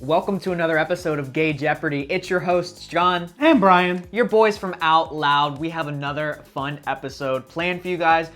Welcome to another episode of Gay Jeopardy. It's your hosts, John and Brian. Your boys from Out Loud. We have another fun episode planned for you guys.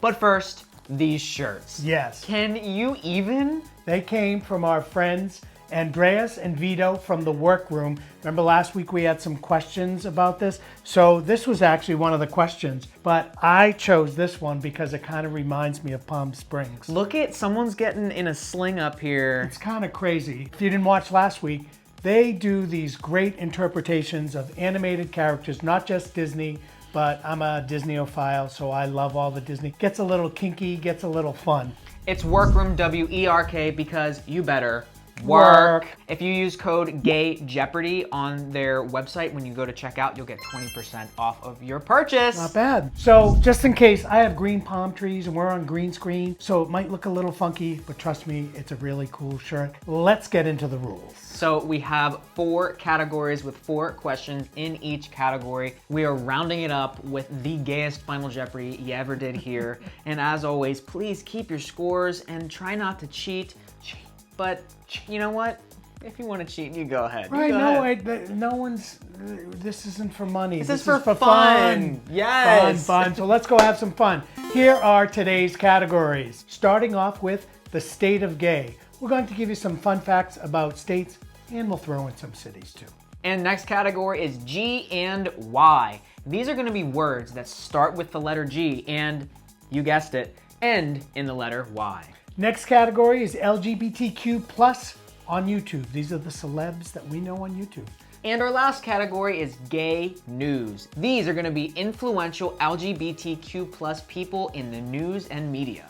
But first, these shirts. Yes. Can you even? They came from our friends Andreas and Vito from the Workroom. Remember last week we had some questions about this? So this was actually one of the questions, but I chose this one because it kind of reminds me of Palm Springs. Look at, someone's getting in a sling up here. It's kind of crazy. If you didn't watch last week, they do these great interpretations of animated characters, not just Disney, but I'm a Disneyophile, so I love all the Disney. Gets a little kinky, gets a little fun. It's Workroom, W-E-R-K, because you better work. If you use code GAYJEopardy on their website, when you go to checkout, you'll get 20% off of your purchase. Not bad. So just in case, I have green palm trees and we're on green screen, so it might look a little funky, but trust me, it's a really cool shirt. Let's get into the rules. So we have 4 categories with 4 questions in each category. We are rounding it up with the gayest Final Jeopardy you ever did here. And as always, please keep your scores and try not to cheat. But you know what? If you want to cheat, you go ahead. Right, this isn't for money. This is for fun. Yes. Fun. So let's go have some fun. Here are today's categories. Starting off with the state of gay. We're going to give you some fun facts about states, and we'll throw in some cities too. And next category is G and Y. These are going to be words that start with the letter G and, you guessed it, end in the letter Y. Next category is LGBTQ plus on YouTube. These are the celebs that we know on YouTube. And our last category is gay news. These are going to be influential LGBTQ plus people in the news and media.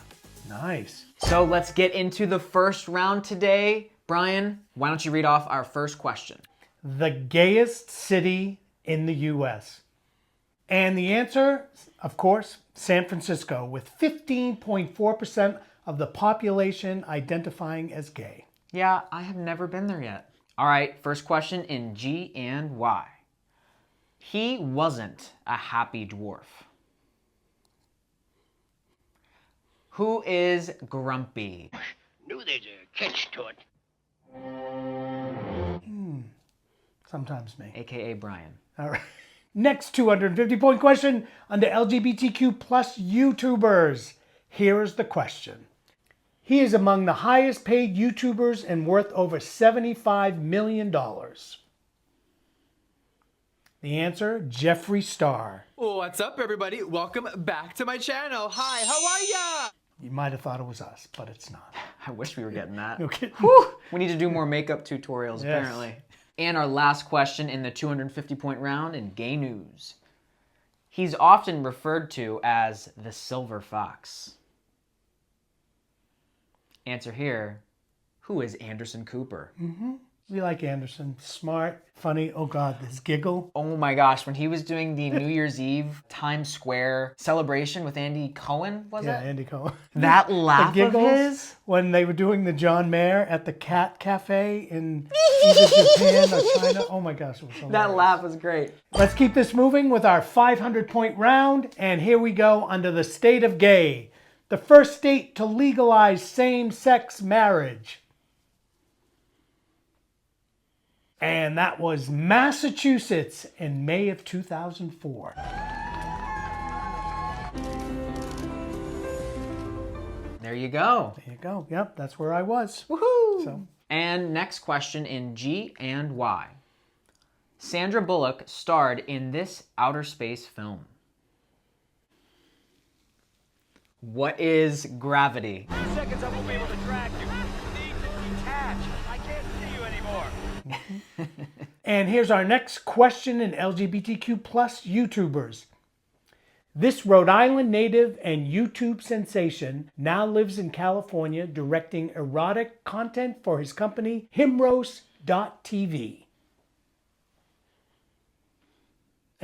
Nice. So let's get into the first round today. Brian, why don't you read off our first question? The gayest city in the US. And the answer, of course, San Francisco, with 15.4% of the population identifying as gay. Yeah, I have never been there yet. All right, first question in G and Y. He wasn't a happy dwarf. Who is grumpy? Knew there's a catch to it. Sometimes me. AKA Brian. All right. Next 250-point question under LGBTQ plus YouTubers. Here is the question. He is among the highest paid YouTubers and worth over $75 million. The answer, Jeffree Star. What's up, everybody? Welcome back to my channel. Hi, how are ya? You might have thought it was us, but it's not. I wish we were getting that. Okay. We need to do more makeup tutorials, apparently. And our last question in the 250-point round in gay news. He's often referred to as the Silver Fox. Answer here, who is Anderson Cooper? We like Anderson. Smart, funny. Oh God, this giggle. Oh my gosh, when he was doing the New Year's Eve Times Square celebration with Andy Cohen, was it? Yeah, Andy Cohen. That laugh the of giggles his? When they were doing the John Mayer at the Cat Cafe in either Japan or China. Oh my gosh, it was hilarious. That laugh was great. Let's keep this moving with our 500-point round. And here we go under the state of gay. The first state to legalize same-sex marriage. And that was Massachusetts in May of 2004. There you go. There you go. Yep, that's where I was. Woohoo! So. And next question in G and Y. Sandra Bullock starred in this outer space film. What is Gravity? 2 seconds I won't be able to track you. Need to detach. I can't see you anymore. And here's our next question in LGBTQ plus YouTubers. This Rhode Island native and YouTube sensation now lives in California directing erotic content for his company, Himros.tv.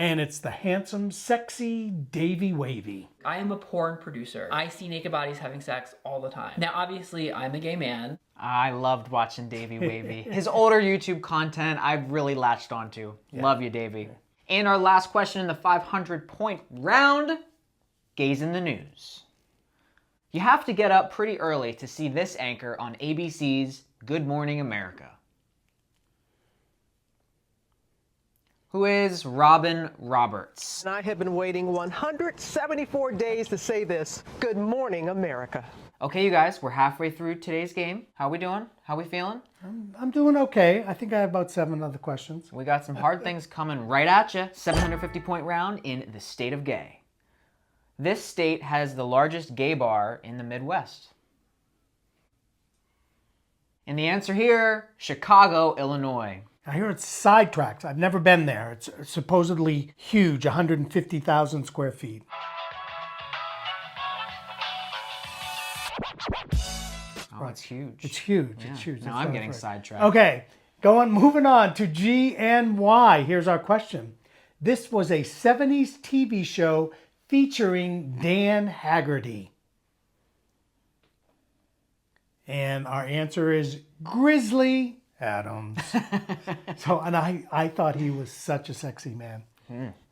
And it's the handsome, sexy Davey Wavy. I am a porn producer. I see naked bodies having sex all the time. Now, obviously, I'm a gay man. I loved watching Davey Wavy. His older YouTube content I've really latched onto. Yeah. Love you, Davey. And our last question in the 500-point round, gays in the news. You have to get up pretty early to see this anchor on ABC's Good Morning America. Who is Robin Roberts? And I have been waiting 174 days to say this. Good morning, America. Okay, you guys, we're halfway through today's game. How we doing? How we feeling? I'm doing okay. I think I have about 7 other questions. We got some hard things coming right at you. 750-point round in the state of gay. This state has the largest gay bar in the Midwest. And the answer here, Chicago, Illinois. I hear it's sidetracked. I've never been there. It's supposedly huge, 150,000 square feet. Oh, it's huge. It's huge. Yeah. It's huge. Now That's I'm what getting I've heard. sidetracked. Okay, moving on to G and Y. Here's our question. This was a 70s TV show featuring Dan Haggerty. And our answer is Grizzly Adams. And I thought he was such a sexy man.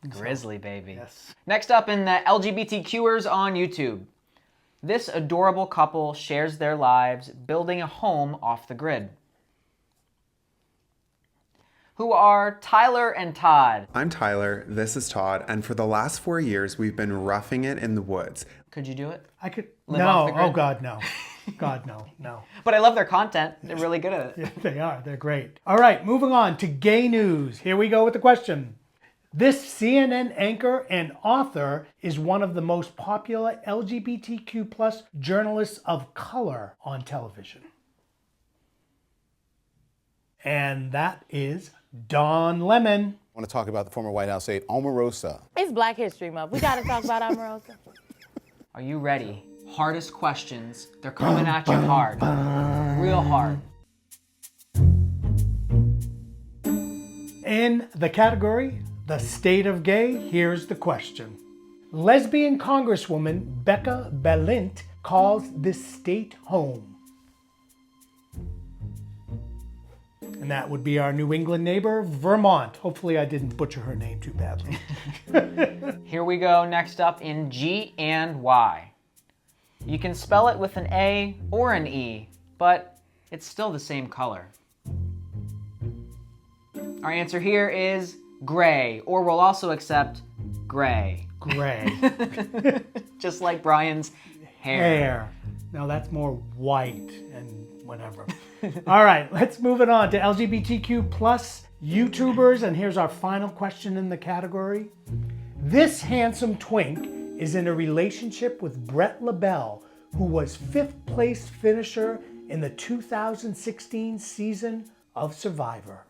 Grizzly, baby. Yes. Next up in the LGBTQers on YouTube. This adorable couple shares their lives building a home off the grid. Who are Tyler and Todd? I'm Tyler, this is Todd, and for the last 4 years, we've been roughing it in the woods. Could you do it? I could. Live off the grid? Oh God, no. God, no. But I love their content. They're really good at it. Yeah, they are. They're great. All right, moving on to gay news. Here we go with the question. This CNN anchor and author is one of the most popular LGBTQ plus journalists of color on television. And that is Don Lemon. I want to talk about the former White House aide, Omarosa. It's Black History Month. We got to talk about Omarosa. Are you ready? Hardest questions. They're coming at you hard. Real hard. In the category, the state of gay, here's the question. Lesbian Congresswoman Becca Balint calls this state home. And that would be our New England neighbor, Vermont. Hopefully I didn't butcher her name too badly. Here we go, next up in G and Y. You can spell it with an A or an E, but it's still the same color. Our answer here is gray, or we'll also accept gray. Gray. Just like Brian's hair. No, that's more white and whatever. All right, let's move it on to LGBTQ plus YouTubers, and here's our final question in the category. This handsome twink is in a relationship with Brett LaBelle, who was 5th place finisher in the 2016 season of Survivor.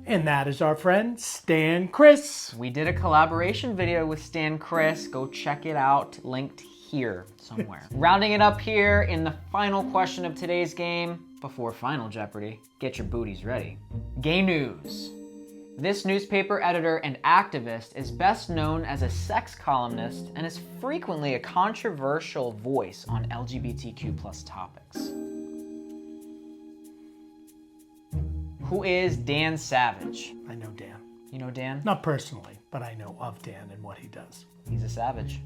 And that is our friend Stan Chris. We did a collaboration video with Stan Chris. Go check it out, linked here somewhere. Rounding it up here in the final question of today's game, before Final Jeopardy, get your booties ready. Gay news. This newspaper editor and activist is best known as a sex columnist and is frequently a controversial voice on LGBTQ plus topics. Who is Dan Savage? I know Dan. You know Dan? Not personally, but I know of Dan and what he does. He's a savage.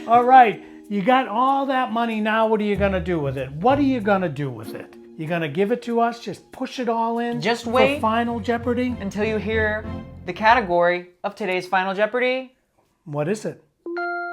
All right, you got all that money now. What are you going to do with it? What are you going to do with it? You going to give it to us? Just push it all in? Just wait for Final Jeopardy? Until you hear the category of today's Final Jeopardy. What is it?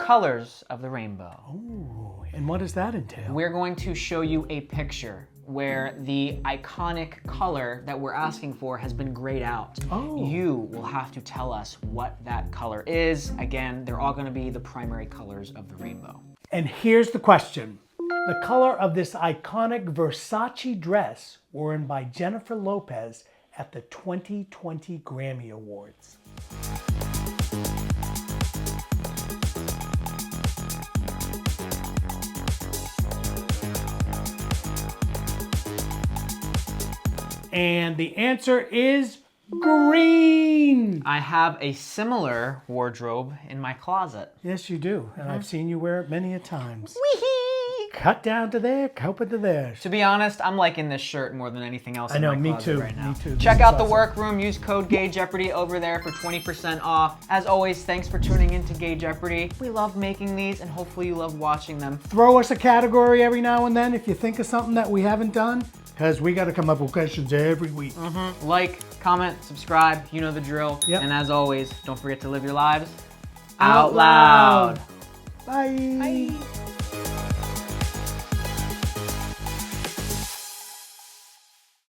Colors of the rainbow. Ooh, and what does that entail? We're going to show you a picture where the iconic color that we're asking for has been grayed out. Oh. You will have to tell us what that color is. Again, they're all going to be the primary colors of the rainbow. And here's the question. The color of this iconic Versace dress worn by Jennifer Lopez at the 2020 Grammy Awards. And the answer is green. I have a similar wardrobe in my closet. Yes, you do. And I've seen you wear it many a times. Wee-hee! cut down to there, open to there. To be honest, I'm liking this shirt more than anything else I know, in my me closet too, right now. me too. Check This out is the awesome. Workroom. Use code Gay Jeopardy over there for 20% off. As always, thanks for tuning in to Gay Jeopardy. We love making these, and hopefully you love watching them. Throw us a category every now and then if you think of something that we haven't done, because we got to come up with questions every week. Like, comment, subscribe. You know the drill. Yep. And as always, don't forget to live your lives Out loud. Bye. Bye.